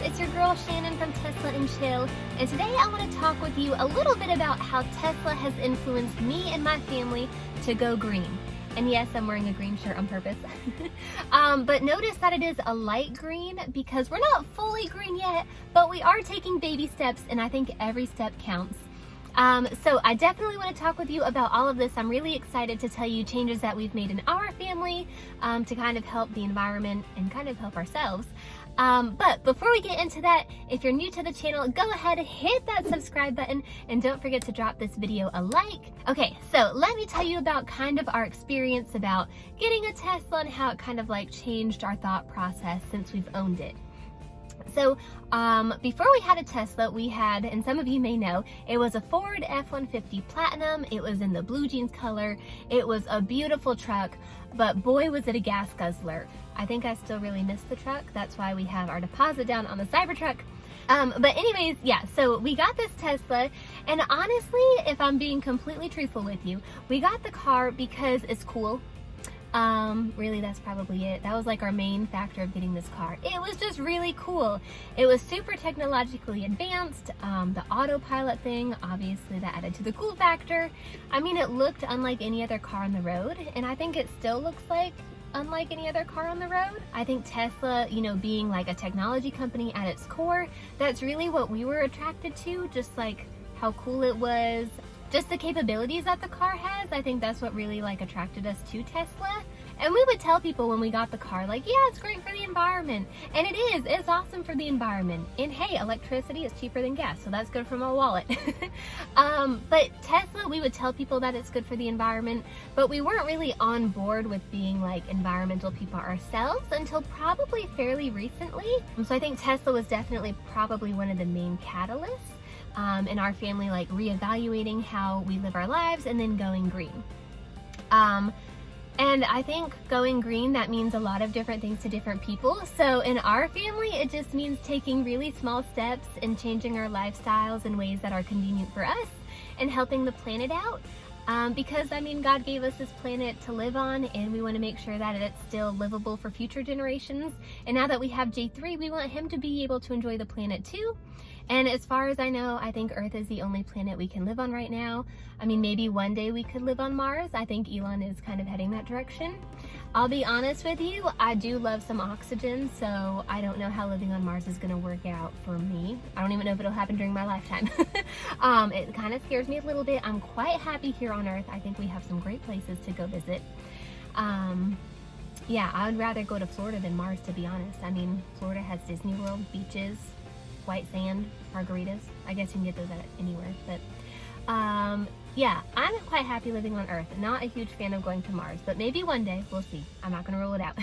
It's your girl Shannon from Tesla and Chill, and today I want to talk with you a little bit about how Tesla has influenced me and my family to go green. And yes, I'm wearing a green shirt on purpose. But notice that it is a light green because we're not fully green yet, but we are taking baby steps, and I think every step counts. So I definitely want to talk with you about all of this. I'm really excited to tell you changes that we've made in our family to kind of help the environment and kind of help ourselves. But before we get into that, if you're new to the channel, go ahead and hit that subscribe button and don't forget to drop this video a like. Okay, so let me tell you about kind of our experience about getting a Tesla and how it kind of like changed our thought process since we've owned it. So before we had a Tesla, we had, and some of you may know, it was a Ford F-150 Platinum. It was in the blue jeans color. It was a beautiful truck, but boy was it a gas guzzler. I think I still really miss the truck. That's why we have our deposit down on the Cybertruck. But anyways, yeah, so we got this Tesla, and honestly, if I'm being completely truthful with you, we got the car because it's cool. Really, that's probably it. That was like our main factor of getting this car. It was just really cool. It was super technologically advanced. The autopilot thing, obviously that added to the cool factor. I mean, it looked unlike any other car on the road, and I think it still looks like unlike any other car on the road. I think Tesla, you know, being like a technology company at its core, that's really what we were attracted to, just like how cool it was. Just the capabilities that the car has, I think that's what really like attracted us to Tesla. And we would tell people when we got the car, like, yeah, it's great for the environment. And it is, it's awesome for the environment. And hey, electricity is cheaper than gas, so that's good for my wallet. But Tesla, we would tell people that it's good for the environment, but we weren't really on board with being like environmental people ourselves until probably fairly recently. So I think Tesla was definitely probably one of the main catalysts in our family, like reevaluating how we live our lives and then going green. And I think going green, that means a lot of different things to different people. So in our family, it just means taking really small steps and changing our lifestyles in ways that are convenient for us and helping the planet out. Because I mean, God gave us this planet to live on, and we want to make sure that it's still livable for future generations. And now that we have J3, we want him to be able to enjoy the planet too. And as far as I know, I think Earth is the only planet we can live on right now. I mean, maybe one day we could live on Mars. I think Elon is kind of heading that direction. I'll be honest with you, I do love some oxygen, so I don't know how living on Mars is gonna work out for me. I don't even know if it'll happen during my lifetime. It kind of scares me a little bit. I'm quite happy here on Earth. I think we have some great places to go visit. Yeah, I would rather go to Florida than Mars, to be honest. I mean, Florida has Disney World, beaches, white sand, margaritas. I guess you can get those at anywhere, but yeah, I'm quite happy living on Earth. Not a huge fan of going to Mars, but maybe one day, we'll see. I'm not gonna rule it out.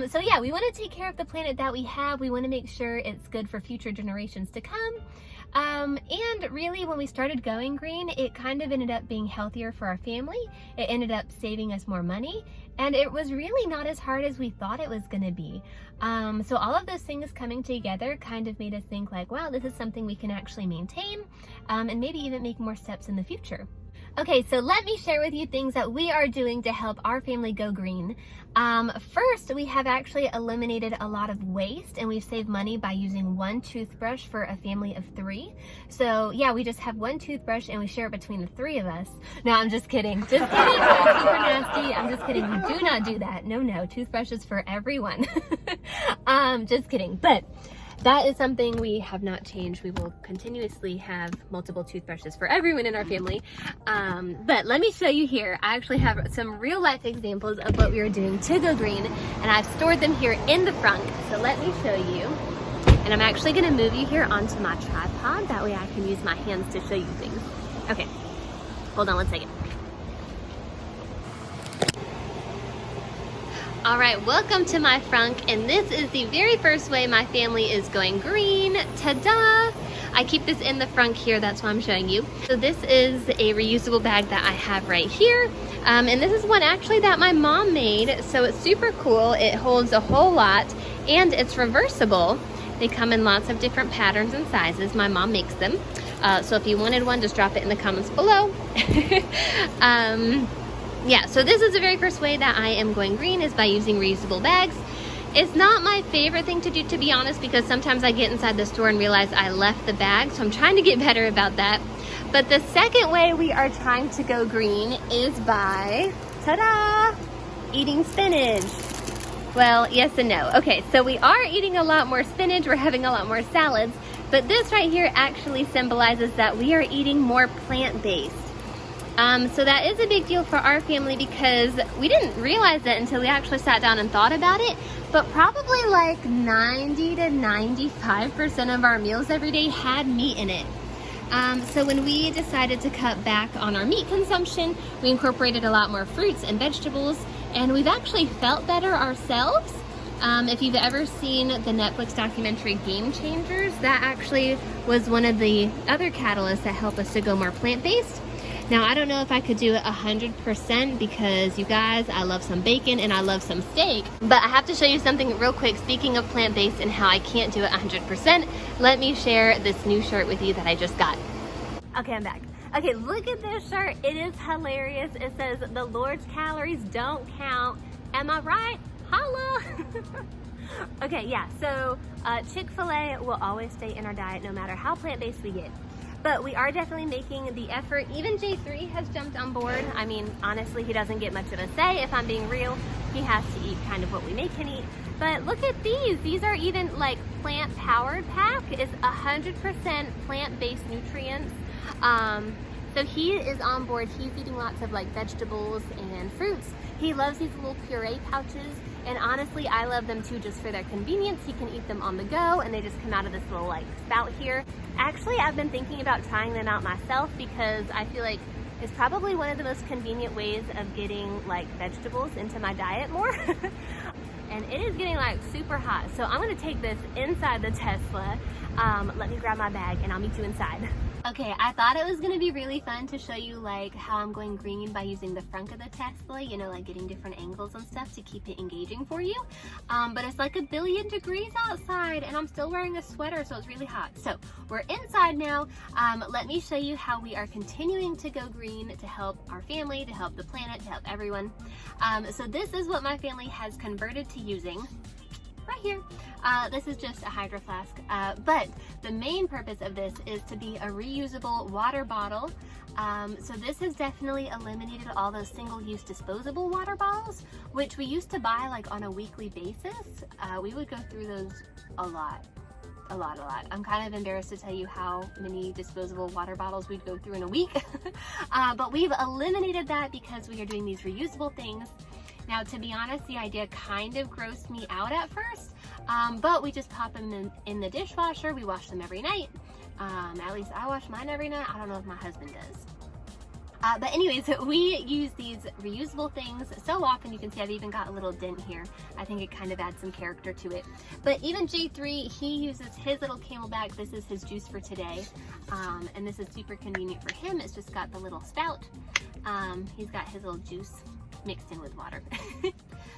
So yeah, we wanna take care of the planet that we have. We wanna make sure it's good for future generations to come. And really, when we started going green, it kind of ended up being healthier for our family. It ended up saving us more money, and it was really not as hard as we thought it was gonna be. So all of those things coming together kind of made us think like, wow, this is something we can actually maintain, and maybe even make more steps in the future. Okay, so let me share with you things that we are doing to help our family go green. First, we have actually eliminated a lot of waste, and we've saved money by using one toothbrush for a family of 3. So yeah, we just have one toothbrush and we share it between the 3 of us. No, I'm just kidding. Just kidding. That's super nasty. I'm just kidding. We do not do that. No, toothbrushes for everyone. Just kidding. But that is something we have not changed. We will continuously have multiple toothbrushes for everyone in our family. But let me show you here. I actually have some real life examples of what we are doing to go green, and I've stored them here in the front. So let me show you. And I'm actually gonna move you here onto my tripod. That way I can use my hands to show you things. Okay, hold on one second. All right, welcome to my frunk, and this is the very first way my family is going green. Ta-da! I keep this in the frunk here, that's why I'm showing you. So this is a reusable bag that I have right here. And this is one actually that my mom made, so it's super cool. It holds a whole lot, and it's reversible. They come in lots of different patterns and sizes. My mom makes them. So if you wanted one, just drop it in the comments below. Yeah, so this is the very first way that I am going green, is by using reusable bags. It's not my favorite thing to do, to be honest, because sometimes I get inside the store and realize I left the bag, so I'm trying to get better about that. But the second way we are trying to go green is by, ta-da, eating spinach. Well, yes and no. Okay, so we are eating a lot more spinach, we're having a lot more salads, but this right here actually symbolizes that we are eating more plant-based. So that is a big deal for our family because we didn't realize it until we actually sat down and thought about it, but probably like 90 to 95% of our meals every day had meat in it. So when we decided to cut back on our meat consumption, we incorporated a lot more fruits and vegetables, and we've actually felt better ourselves. If you've ever seen the Netflix documentary Game Changers, that actually was one of the other catalysts that helped us to go more plant-based. Now, I don't know if I could do it 100% because, you guys, I love some bacon and I love some steak. But I have to show you something real quick. Speaking of plant-based and how I can't do it 100%, let me share this new shirt with you that I just got. Okay, I'm back. Okay, look at this shirt. It is hilarious. It says, "The Lord's calories don't count." Am I right? Holla! Okay, yeah, so Chick-fil-A will always stay in our diet no matter how plant-based we get. But we are definitely making the effort. Even J3 has jumped on board. I mean, honestly, he doesn't get much of a say, if I'm being real. He has to eat kind of what we make him eat. But look at these. These are even like plant-powered pack. It's 100% plant-based nutrients. So he is on board. He's eating lots of like vegetables and fruits. He loves these little puree pouches. And honestly, I love them too, just for their convenience. He can eat them on the go and they just come out of this little like spout here. Actually, I've been thinking about trying them out myself because I feel like it's probably one of the most convenient ways of getting like vegetables into my diet more. And it is getting like super hot. So I'm gonna take this inside the Tesla. Let me grab my bag and I'll meet you inside. Okay, I thought it was gonna be really fun to show you like how I'm going green by using the front of the Tesla, you know, like getting different angles and stuff to keep it engaging for you. But it's like 1,000,000,000 degrees outside and I'm still wearing a sweater, so it's really hot. So we're inside now. Let me show you how we are continuing to go green to help our family, to help the planet, to help everyone. So this is what my family has converted to using. Right here. This is just a hydro flask, but the main purpose of this is to be a reusable water bottle. So this has definitely eliminated all those single-use disposable water bottles, which we used to buy like on a weekly basis. We would go through those a lot. I'm kind of embarrassed to tell you how many disposable water bottles we'd go through in a week. But we've eliminated that because we are doing these reusable things. Now, to be honest, the idea kind of grossed me out at first, but we just pop them in the dishwasher. We wash them every night. At least I wash mine every night. I don't know if my husband does. But anyways, we use these reusable things so often. You can see I've even got a little dent here. I think it kind of adds some character to it. But even J3, he uses his little Camelback. This is his juice for today. And this is super convenient for him. It's just got the little spout. He's got his little juice mixed in with water.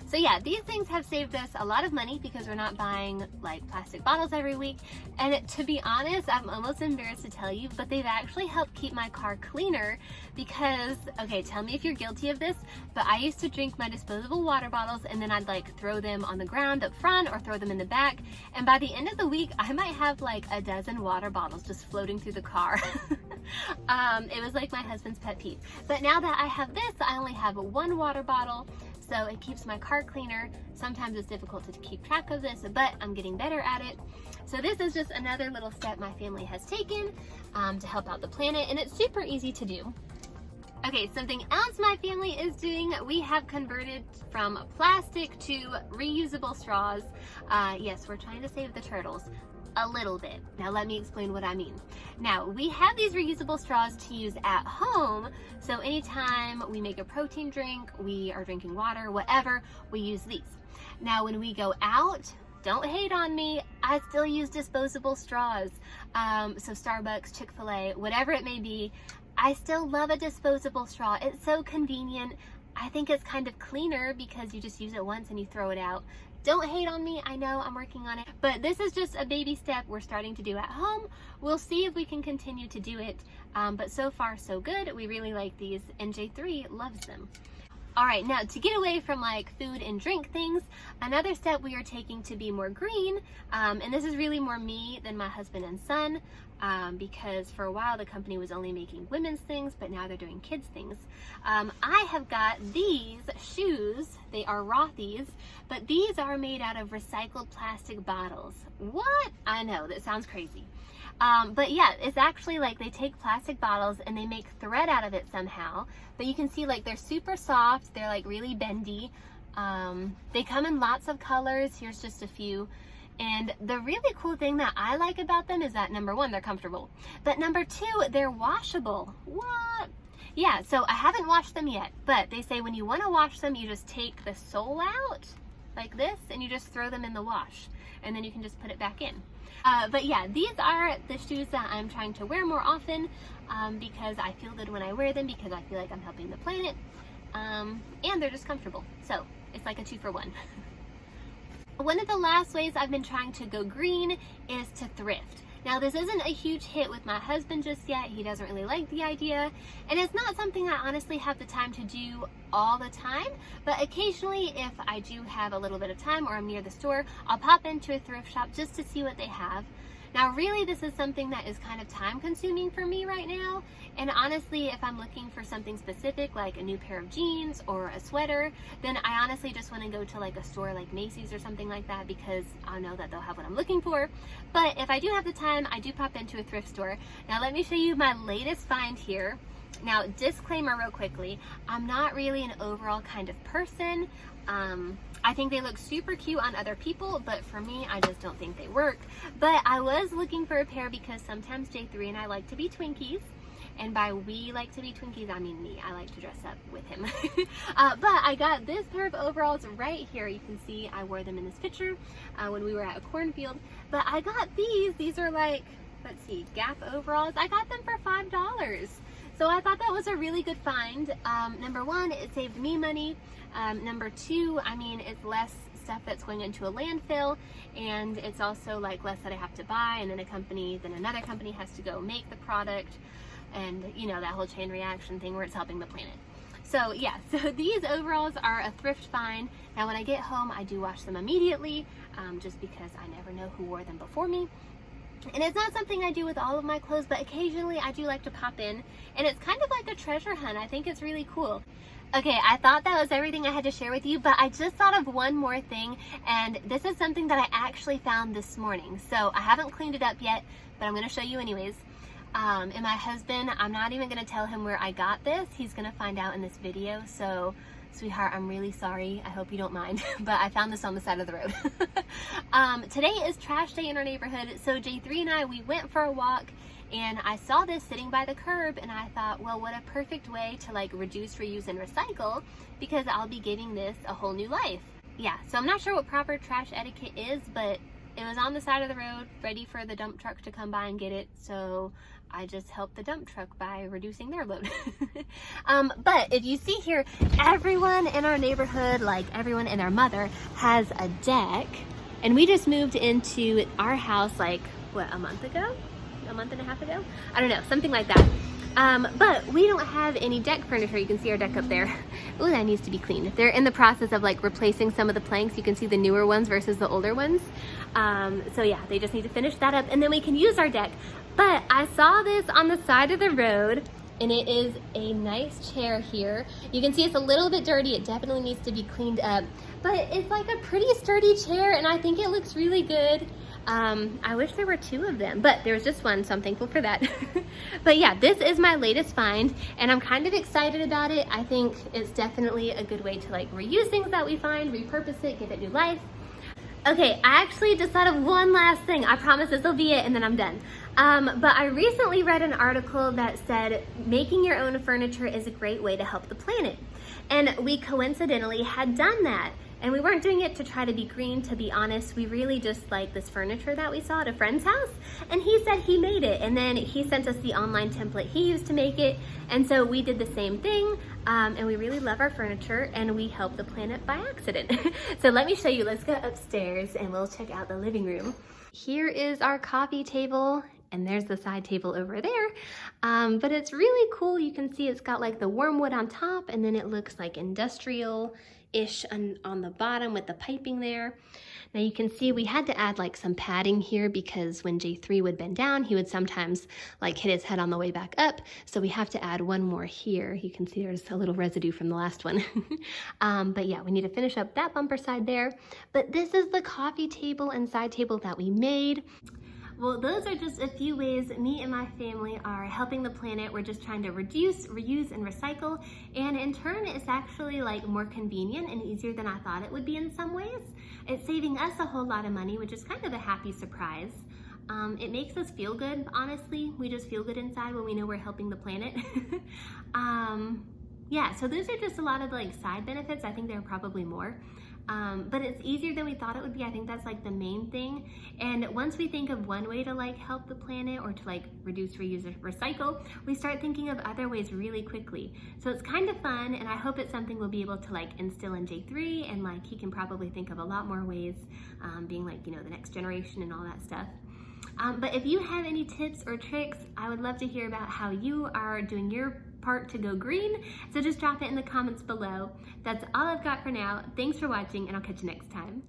So yeah, these things have saved us a lot of money because we're not buying like plastic bottles every week. And to be honest, I'm almost embarrassed to tell you, but they've actually helped keep my car cleaner because, okay, tell me if you're guilty of this, but I used to drink my disposable water bottles and then I'd like throw them on the ground up front or throw them in the back. And by the end of the week, I might have like a dozen water bottles just floating through the car. It was like my husband's pet peeve. But now that I have this, I only have one water bottle. So it keeps my car cleaner. Sometimes it's difficult to keep track of this, but I'm getting better at it. So this is just another little step my family has taken to help out the planet, and it's super easy to do. Okay, something else my family is doing, we have converted from plastic to reusable straws. Yes, we're trying to save the turtles. A little bit. Now let me explain what I mean. Now we have these reusable straws to use at home, so anytime we make a protein drink, we are drinking water, whatever, we use these. Now when we go out, don't hate on me, I still use disposable straws. So Starbucks, Chick-fil-A, whatever it may be, I still love a disposable straw. It's so convenient. I think it's kind of cleaner because you just use it once and you throw it out. Don't hate on me, I know I'm working on it, but this is just a baby step we're starting to do at home. We'll see if we can continue to do it, but so far so good. We really like these, and J3 loves them. All right, now to get away from like food and drink things, another step we are taking to be more green, and this is really more me than my husband and son, because for a while the company was only making women's things, but now they're doing kids things. I have got these shoes. They are Rothy's, but these are made out of recycled plastic bottles. What? I know, that sounds crazy. But yeah, it's actually like they take plastic bottles and they make thread out of it somehow. But you can see like they're super soft. They're like really bendy. They come in lots of colors. Here's just a few. And the really cool thing that I like about them is that number one, they're comfortable. But number two, they're washable. What? Yeah, so I haven't washed them yet, but they say when you want to wash them, you just take the sole out like this and you just throw them in the wash. And then you can just put it back in. But yeah, these are the shoes that I'm trying to wear more often because I feel good when I wear them, because I feel like I'm helping the planet, and they're just comfortable. So it's like a 2-for-1. One of the last ways I've been trying to go green is to thrift. Now, this isn't a huge hit with my husband just yet. He doesn't really like the idea, and it's not something I honestly have the time to do all the time, but occasionally if I do have a little bit of time or I'm near the store, I'll pop into a thrift shop just to see what they have. Now, really, this is something that is kind of time consuming for me right now, and honestly, if I'm looking for something specific like a new pair of jeans or a sweater, then I honestly just want to go to like a store like Macy's or something like that, because I know that they'll have what I'm looking for. But if I do have the time, I do pop into a thrift store. Now let me show you my latest find here. Now, disclaimer real quickly, I'm not really an overall kind of person. I think they look super cute on other people, but for me, I just don't think they work. But I was looking for a pair because sometimes J3 and I like to be Twinkies. And by we like to be Twinkies, I mean me. I like to dress up with him. But I got this pair of overalls right here. You can see I wore them in this picture when we were at a cornfield. But I got these. These are like, let's see, Gap overalls. I got them for $5. So I thought that was a really good find. Number one, it saved me money. Number two, I mean, it's less stuff that's going into a landfill, and it's also like less that I have to buy, and then another company has to go make the product, and you know, that whole chain reaction thing where it's helping the planet. So yeah, so these overalls are a thrift find. Now when I get home, I do wash them immediately, just because I never know who wore them before me. And it's not something I do with all of my clothes, but occasionally I do like to pop in, and it's kind of like a treasure hunt. I think it's really cool. Okay, I thought that was everything I had to share with you, but I just thought of one more thing, and this is something that I actually found this morning. So I haven't cleaned it up yet, but I'm going to show you anyways. And my husband, I'm not even going to tell him where I got this. He's going to find out in this video. So, sweetheart, I'm really sorry. I hope you don't mind, but I found this on the side of the road. Today is trash day in our neighborhood, so J3 and I, we went for a walk, and I saw this sitting by the curb, and I thought, well, what a perfect way to like reduce, reuse, and recycle, because I'll be giving this a whole new life. Yeah, so I'm not sure what proper trash etiquette is, but it was on the side of the road, ready for the dump truck to come by and get it, so I just helped the dump truck by reducing their load. But if you see here, everyone in our neighborhood, like everyone and their mother, has a deck, and we just moved into our house like, what, a month ago? A month and a half ago? I don't know, something like that. But we don't have any deck furniture. You can see our deck up there. Oh, that needs to be cleaned. They're in the process of like replacing some of the planks. You can see the newer ones versus the older ones. So yeah, they just need to finish that up, and then we can use our deck. But I saw this on the side of the road, and it is a nice chair here. You can see it's a little bit dirty. It definitely needs to be cleaned up, but it's like a pretty sturdy chair, and I think it looks really good. I wish there were two of them, but there was just one, so I'm thankful for that. But yeah, this is my latest find, and I'm kind of excited about it. I think it's definitely a good way to like reuse things that we find, repurpose it, give it new life. Okay, I actually just thought of one last thing. I promise this will be it, and then I'm done. But I recently read an article that said making your own furniture is a great way to help the planet. And we coincidentally had done that. And we weren't doing it to try to be green, to be honest. We really just liked this furniture that we saw at a friend's house, and he said he made it, and then he sent us the online template he used to make it, and so we did the same thing, and we really love our furniture, and we helped the planet by accident. So let me show you. Let's go upstairs and we'll check out the living room. Here is our coffee table, And there's the side table over there. But it's really cool. You can see it's got like the wormwood on top, and then it looks like industrial-ish on the bottom with the piping there. Now you can see we had to add like some padding here because when J3 would bend down, he would sometimes like hit his head on the way back up. So we have to add one more here. You can see there's a little residue from the last one. But yeah, we need to finish up that bumper side there. But this is the coffee table and side table that we made. Well, those are just a few ways me and my family are helping the planet. We're just trying to reduce, reuse, and recycle. And in turn, it's actually like more convenient and easier than I thought it would be in some ways. It's saving us a whole lot of money, which is kind of a happy surprise. It makes us feel good, honestly. We just feel good inside when we know we're helping the planet. Yeah, so those are just a lot of like side benefits. I think there are probably more. But it's easier than we thought it would be. I think that's like the main thing. And once we think of one way to like help the planet or to like reduce, reuse, or recycle, we start thinking of other ways really quickly. So it's kind of fun, and I hope it's something we'll be able to like instill in J3, and like he can probably think of a lot more ways, being like, you know, the next generation and all that stuff. But if you have any tips or tricks, I would love to hear about how you are doing your part to go green. So just drop it in the comments below. That's all I've got for now. Thanks for watching, and I'll catch you next time.